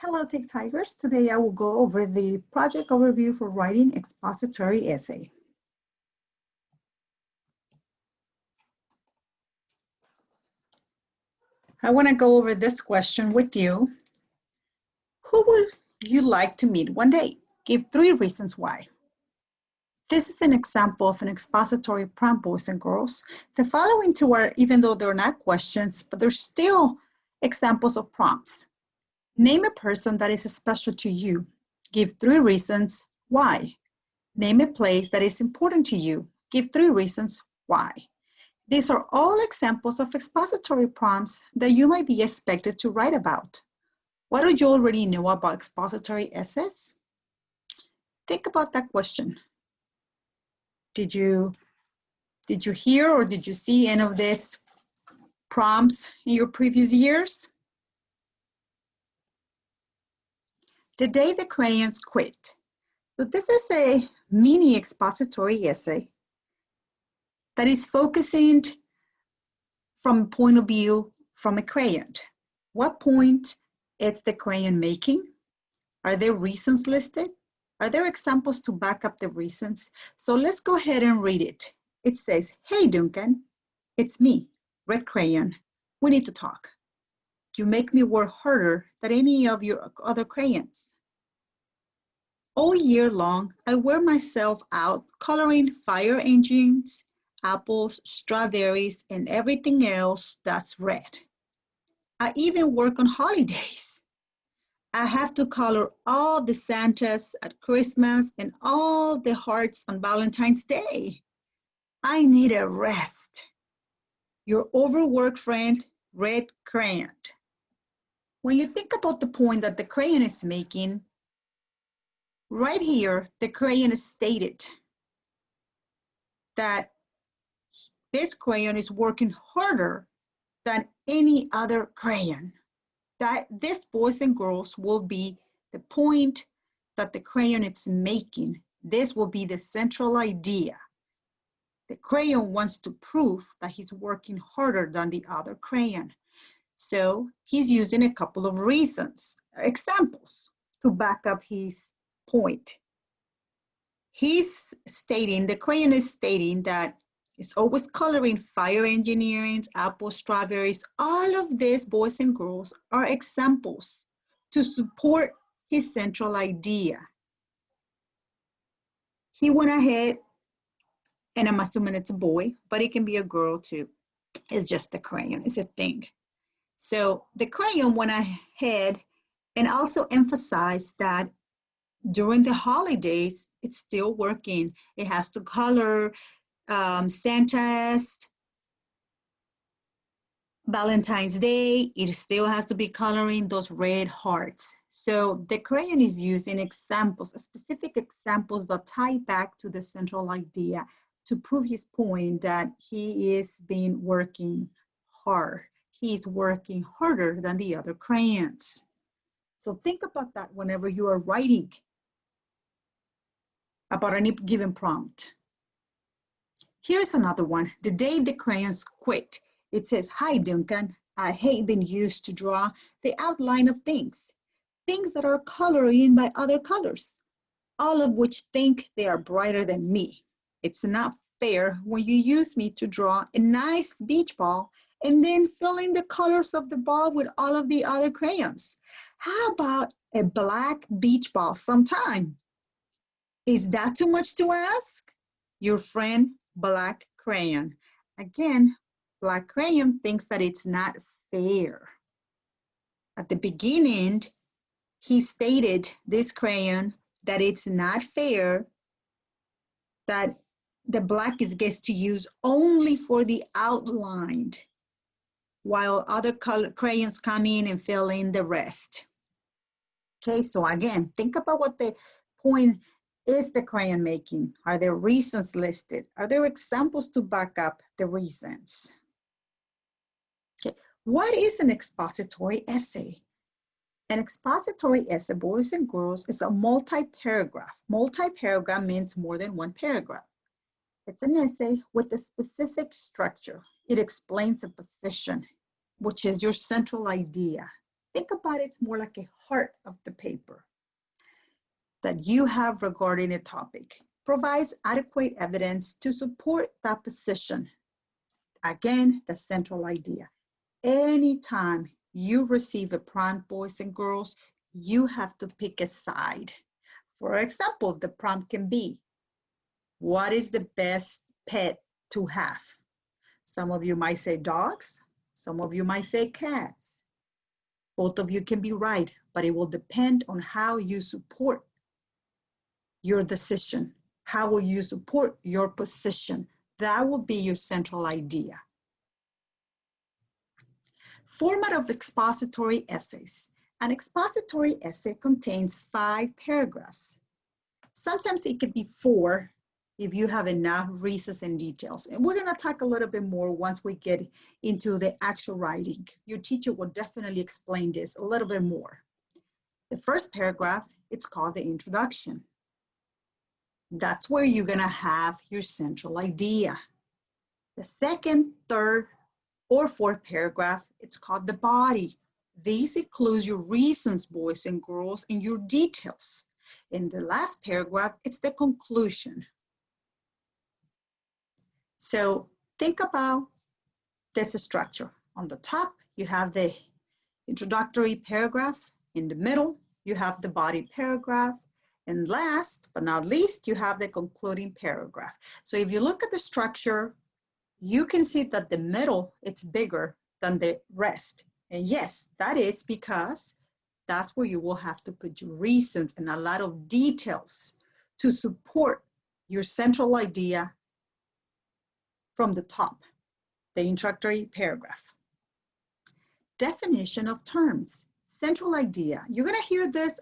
Hello, Tech Tigers. Today I will go over the project overview for writing expository essay. I want to go over this question with you. Who would you like to meet one day? Give 3 reasons why. This is an example of an expository prompt, boys and girls. The following 2 are, even though they're not questions, but they're still examples of prompts. Name a person that is special to you. Give 3 reasons why. Name a place that is important to you. Give 3 reasons why. These are all examples of expository prompts that you might be expected to write about. What do you already know about expository essays? Think about that question. Did you hear or did you see any of these prompts in your previous years? The Day the Crayons Quit. So this is a mini expository essay that is focusing from a point of view from a crayon. What point is the crayon making? Are there reasons listed? Are there examples to back up the reasons? So let's go ahead and read it. It says, "Hey Duncan, it's me, Red Crayon. We need to talk. You make me work harder than any of your other crayons. All year long, I wear myself out coloring fire engines, apples, strawberries, and everything else that's red. I even work on holidays. I have to color all the Santas at Christmas and all the hearts on Valentine's Day. I need a rest. Your overworked friend, Red Crayon." When you think about the point that the crayon is making, right here, the crayon is stated that this crayon is working harder than any other crayon. That this, boys and girls, will be the point that the crayon is making. This will be the central idea. The crayon wants to prove that he's working harder than the other crayon. So he's using a couple of reasons, examples, to back up his point. He's stating, the crayon is stating that it's always coloring fire engineering, apples, strawberries. All of these, boys and girls, are examples to support his central idea. He went ahead, and I'm assuming it's a boy, but it can be a girl too. It's just a crayon, it's a thing. So the crayon went ahead and also emphasized that during the holidays, it's still working. It has to color Santa's, Valentine's Day. It still has to be coloring those red hearts. So the crayon is using examples, specific examples that tie back to the central idea to prove his point that he is working hard. He's working harder than the other crayons. So think about that whenever you are writing about any given prompt. Here's another one. The Day the Crayons Quit. It says, "Hi Duncan, I hate being used to draw the outline of things that are colored in by other colors, all of which think they are brighter than me. It's not fair when you use me to draw a nice beach ball and then fill in the colors of the ball with all of the other crayons. How about a black beach ball sometime? Is that too much to ask? Your friend, Black Crayon." Again, Black Crayon thinks that it's not fair. At the beginning, he stated, this crayon, that it's not fair that the black gets to use only for the outline, while other crayons come in and fill in the rest. Okay, so again, think about what the point is the crayon making. Are there reasons listed? Are there examples to back up the reasons? Okay, what is an expository essay? An expository essay, boys and girls, is a multi-paragraph. Multi-paragraph means more than one paragraph. It's an essay with a specific structure. It explains a position, which is your central idea. Think about it, it's more like a heart of the paper that you have regarding a topic. Provides adequate evidence to support that position. Again, the central idea. Anytime you receive a prompt, boys and girls, you have to pick a side. For example, the prompt can be, what is the best pet to have? Some of you might say dogs, some of you might say cats. Both of you can be right, but it will depend on how you support your decision. How will you support your position? That will be your central idea. Format of expository essays. An expository essay contains 5 paragraphs. Sometimes it could be 4 if you have enough reasons and details. And we're going to talk a little bit more once we get into the actual writing. Your teacher will definitely explain this a little bit more. The first paragraph, it's called the introduction. That's where you're going to have your central idea. The second, third, or fourth paragraph, it's called the body. These include your reasons, boys and girls, and your details. In the last paragraph, it's the conclusion. So think about this structure. On the top, you have the introductory paragraph. In the middle, you have the body paragraph. And last but not least, you have the concluding paragraph. So if you look at the structure, you can see that the middle, it's bigger than the rest. And yes, that is because that's where you will have to put your reasons and a lot of details to support your central idea from the top, the introductory paragraph. Definition of terms, central idea. You're going to hear this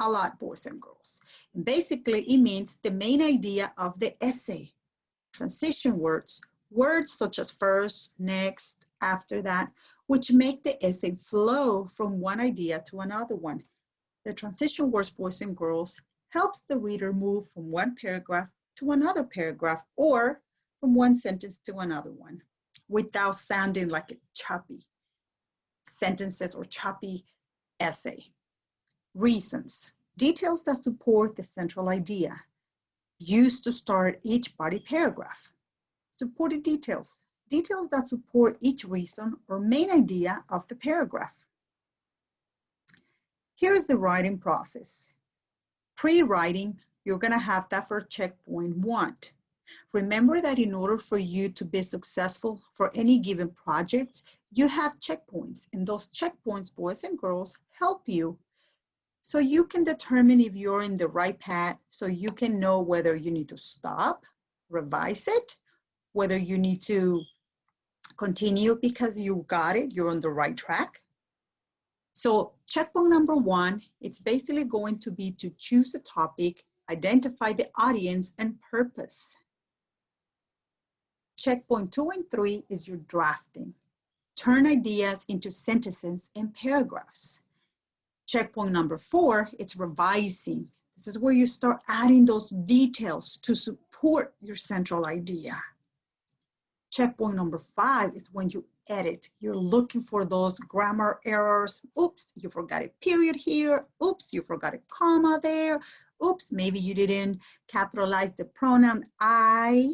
a lot, boys and girls. And basically, it means the main idea of the essay. Transition words, words such as first, next, after that, which make the essay flow from one idea to another one. The transition words, boys and girls, helps the reader move from one paragraph to another paragraph or from one sentence to another one without sounding like a choppy sentences or choppy essay. Reasons, details that support the central idea. Used to start each body paragraph. Supported details, details that support each reason or main idea of the paragraph. Here's the writing process. Pre-writing, you're going to have that for checkpoint 1. Remember that in order for you to be successful for any given project, you have checkpoints, and those checkpoints, boys and girls, help you so you can determine if you're in the right path, so you can know whether you need to stop, revise it, whether you need to continue because you got it, you're on the right track. So checkpoint number 1, it's basically going to be to choose a topic, identify the audience and purpose. Checkpoint 2 and 3 is your drafting. Turn ideas into sentences and paragraphs. Checkpoint number 4, it's revising. This is where you start adding those details to support your central idea. Checkpoint number 5 is when you edit. You're looking for those grammar errors. Oops, you forgot a period here. Oops, you forgot a comma there. Oops, maybe you didn't capitalize the pronoun I.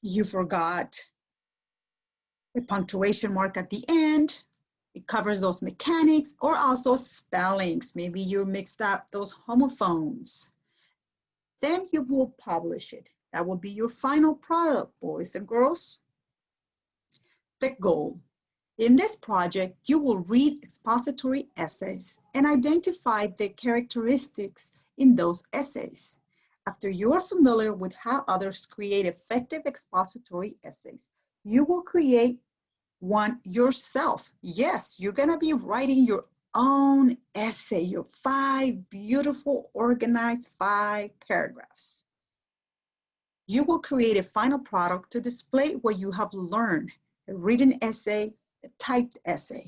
You forgot a punctuation mark at the end. It covers those mechanics or also spellings. Maybe you mixed up those homophones. Then you will publish it. That will be your final product, boys and girls. The goal. In this project, you will read expository essays and identify the characteristics in those essays. After you are familiar with how others create effective expository essays, you will create one yourself. Yes, you're going to be writing your own essay, your 5 beautiful, organized 5 paragraphs. You will create a final product to display what you have learned, a written essay, a typed essay.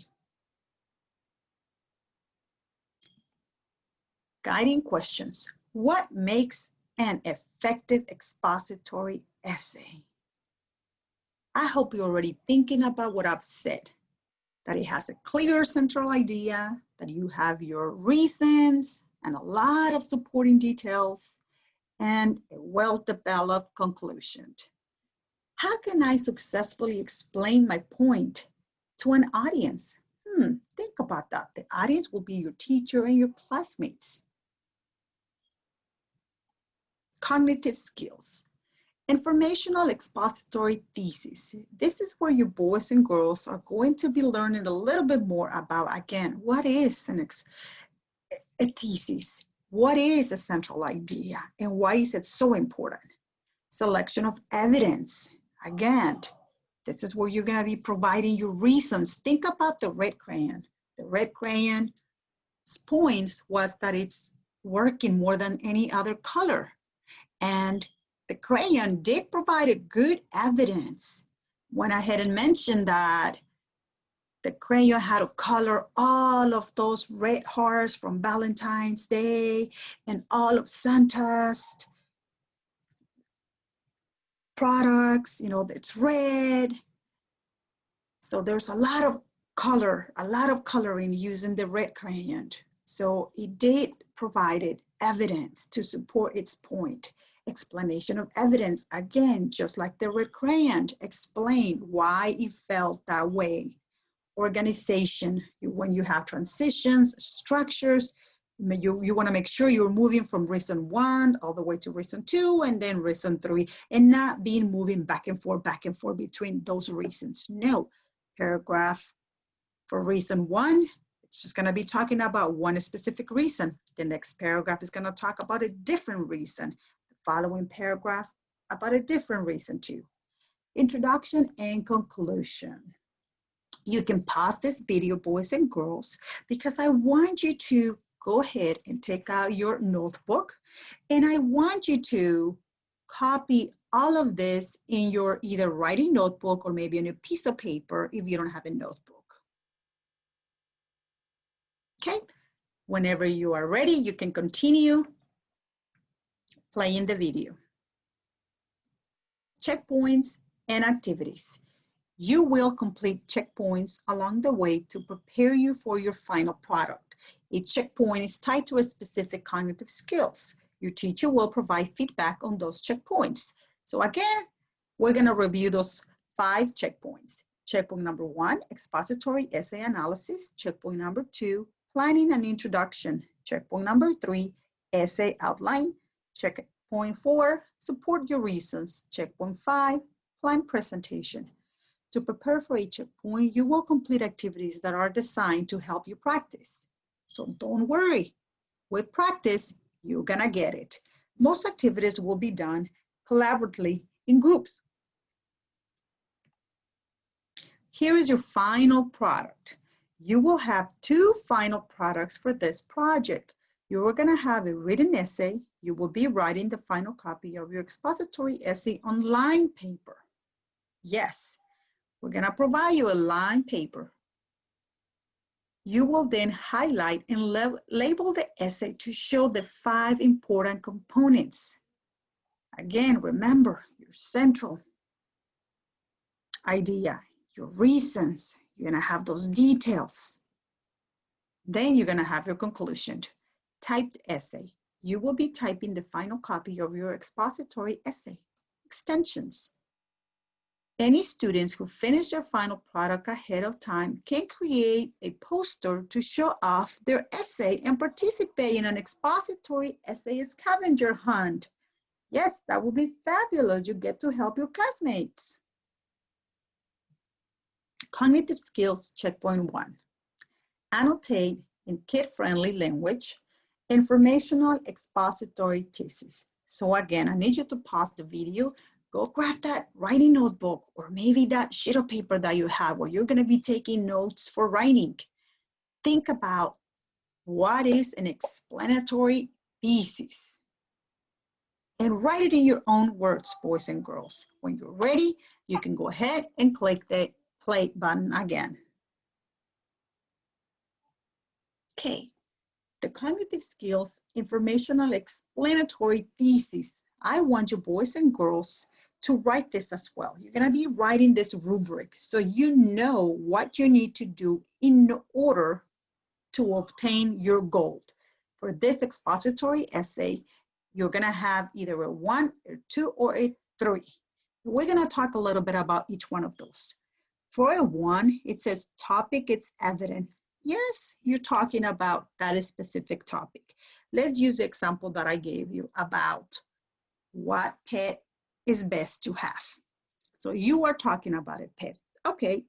Guiding questions. What makes an effective expository essay? I hope you're already thinking about what I've said. that it has a clear central idea, that you have your reasons and a lot of supporting details, and a well-developed conclusion. How can I successfully explain my point to an audience? Think about that. The audience will be your teacher and your classmates. Cognitive skills. Informational expository thesis. This is where your boys and girls are going to be learning a little bit more about, again, what is a thesis? What is a central idea? And why is it so important? Selection of evidence. Again, this is where you're going to be providing your reasons. Think about the red crayon. The red crayon's points was that it's working more than any other color. And the crayon did provide a good evidence. Went ahead and mentioned that the crayon had to color all of those red hearts from Valentine's Day and all of Santa's products, you know, it's red. So there's a lot of color, a lot of coloring using the red crayon. So it did provided evidence to support its point. Explanation of evidence, again, just like the red crayon, explained why it felt that way. Organization, when you have transitions, structures, you want to make sure you're moving from reason 1 all the way to reason 2 and then reason 3 and not being moving back and forth between those reasons. No, paragraph for reason 1, it's just going to be talking about one specific reason. The next paragraph is going to talk about a different reason. The following paragraph about a different reason too. Introduction and conclusion. You can pause this video, boys and girls, because I want you to go ahead and take out your notebook, and I want you to copy all of this in your either writing notebook or maybe on a piece of paper if you don't have a notebook. Okay, whenever you are ready, you can continue playing the video. Checkpoints and activities. You will complete checkpoints along the way to prepare you for your final product. Each checkpoint is tied to a specific cognitive skills. Your teacher will provide feedback on those checkpoints. So again, we're going to review those 5 checkpoints. Checkpoint number 1, expository essay analysis. Checkpoint number 2, planning and introduction. Checkpoint number 3, essay outline. Checkpoint 4, support your reasons. Checkpoint 5, plan presentation. To prepare for each checkpoint, you will complete activities that are designed to help you practice. So don't worry, with practice, you're gonna get it. Most activities will be done collaboratively in groups. Here is your final product. You will have 2 final products for this project. You are gonna have a written essay. You will be writing the final copy of your expository essay on lined paper. Yes, we're gonna provide you a lined paper. You will then highlight and label the essay to show the 5 important components. Again, remember your central idea, your reasons. You're gonna have those details. Then you're gonna have your conclusion. Typed essay. You will be typing the final copy of your expository essay. Extensions. Any students who finish their final product ahead of time can create a poster to show off their essay and participate in an expository essay scavenger hunt. Yes, that will be fabulous. You get to help your classmates. Cognitive skills, checkpoint 1. Annotate in kid-friendly language, informational expository thesis. So again, I need you to pause the video. Go grab that writing notebook or maybe that sheet of paper that you have where you're going to be taking notes for writing. Think about what is an explanatory thesis and write it in your own words, boys and girls. When you're ready, you can go ahead and click the play button again. Okay, the cognitive skills informational explanatory thesis. I want you boys and girls to write this as well. You're gonna be writing this rubric so you know what you need to do in order to obtain your goal. For this expository essay, you're gonna have either a 1, a 2, or a 3. We're gonna talk a little bit about each one of those. For a 1, it says topic, it's evident. Yes, you're talking about that specific topic. Let's use the example that I gave you about what pet is best to have. So you are talking about a pet, okay,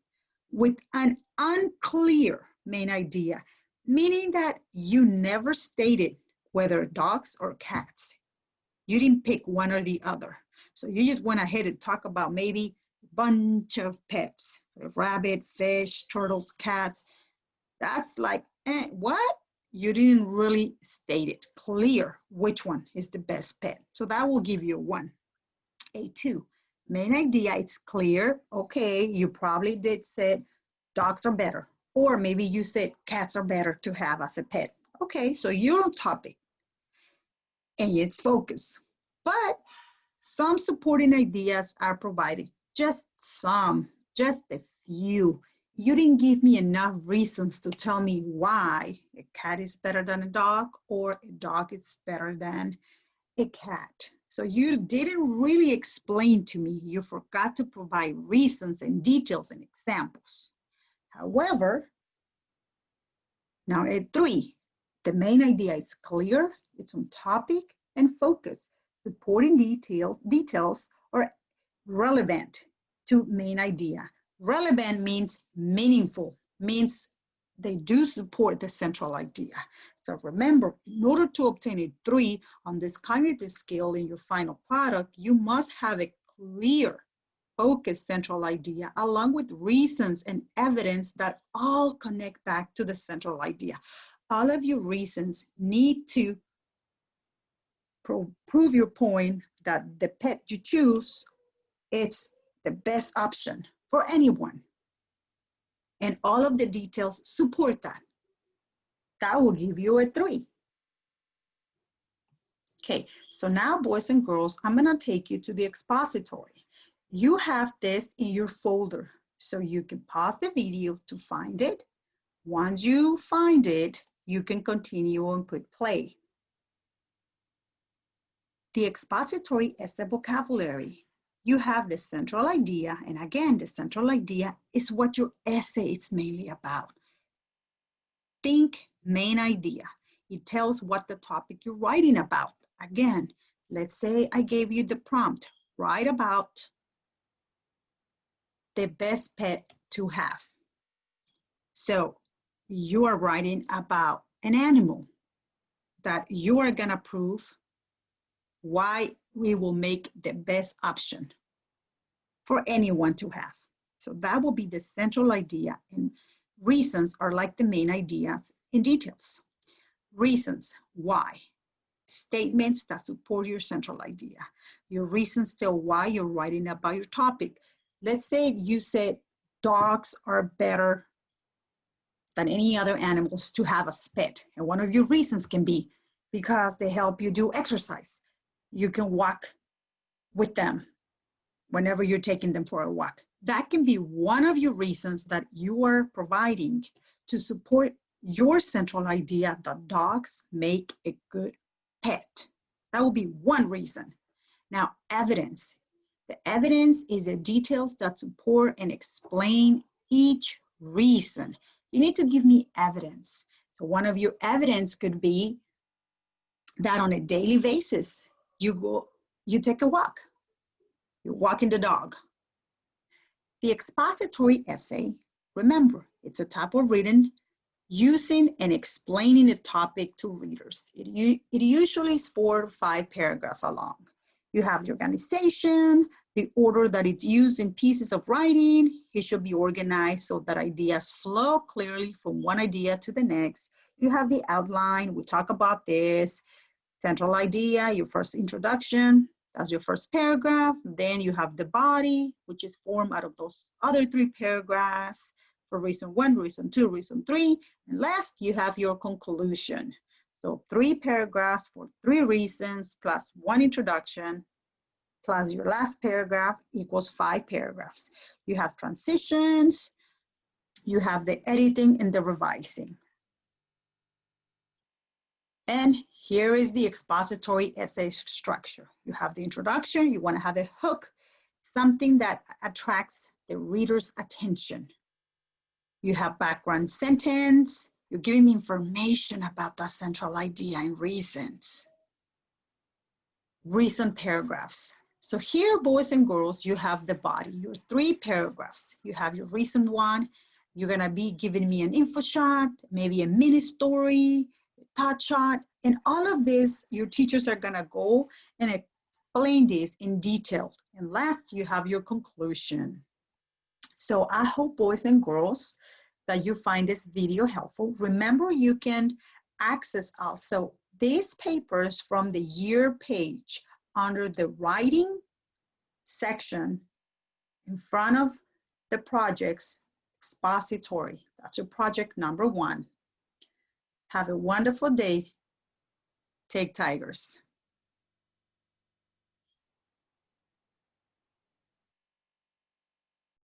with an unclear main idea, meaning that you never stated whether dogs or cats. You didn't pick one or the other. So you just went ahead and talk about maybe a bunch of pets, a rabbit, fish, turtles, cats. That's like, what? You didn't really state it clear which one is the best pet. So that will give you a 1. A 2, main idea, it's clear. Okay, you probably did say dogs are better, or maybe you said cats are better to have as a pet. Okay, so you're on topic and it's focused. But some supporting ideas are provided, just some, just a few. You didn't give me enough reasons to tell me why a cat is better than a dog or a dog is better than a cat. So you didn't really explain to me. You forgot to provide reasons and details and examples. However, now at 3, the main idea is clear, it's on topic and focus. Supporting details are relevant to main idea. Relevant means meaningful, means they do support the central idea. So remember, in order to obtain a 3 on this cognitive scale in your final product, you must have a clear, focused central idea along with reasons and evidence that all connect back to the central idea. All of your reasons need to prove your point that the pet you choose, it's the best option for anyone. And all of the details support that. That will give you a 3. Okay, so now boys and girls, I'm gonna take you to the expository. You have this in your folder, so you can pause the video to find it. Once you find it, you can continue and put play. The expository essay vocabulary. You have the central idea, and again, the central idea is what your essay is mainly about. Think main idea. It tells what the topic you're writing about. Again, let's say I gave you the prompt, write about the best pet to have. So you are writing about an animal that you are gonna prove why we will make the best option for anyone to have. So that will be the central idea, and reasons are like the main ideas in details. Reasons, why? Statements that support your central idea. Your reasons tell why you're writing about your topic. Let's say you said dogs are better than any other animals to have as pet. And one of your reasons can be because they help you do exercise. You can walk with them whenever you're taking them for a walk. That can be one of your reasons that you are providing to support your central idea that dogs make a good pet. That will be one reason. Now, evidence. The evidence is the details that support and explain each reason. You need to give me evidence. So one of your evidence could be that on a daily basis, you take a walk. You're walking the dog. The expository essay, remember, it's a type of written using and explaining a topic to readers. It usually is 4 to 5 paragraphs long. You have the organization, the order that it's used in pieces of writing. It should be organized so that ideas flow clearly from one idea to the next. You have the outline, we talk about this, central idea, your first introduction, that's your first paragraph. Then you have the body, which is formed out of those other 3 paragraphs for reason 1, reason 2, reason 3. And last, you have your conclusion. So 3 paragraphs for 3 reasons plus 1 introduction plus your last paragraph equals 5 paragraphs. You have transitions, you have the editing and the revising. And here is the expository essay structure. You have the introduction, you want to have a hook, something that attracts the reader's attention. You have background sentence, you're giving me information about the central idea and reasons. Reason paragraphs. So here, boys and girls, you have the body, your 3 paragraphs. You have your reason 1, you're gonna be giving me an info shot, maybe a mini story, a thought shot, and all of this, your teachers are gonna go and explain this in detail. And last, you have your conclusion. So I hope, boys and girls, that you find this video helpful. Remember, you can access also these papers from the year page under the writing section in front of the project's expository. That's your project number 1. Have a wonderful day. Take Tigers.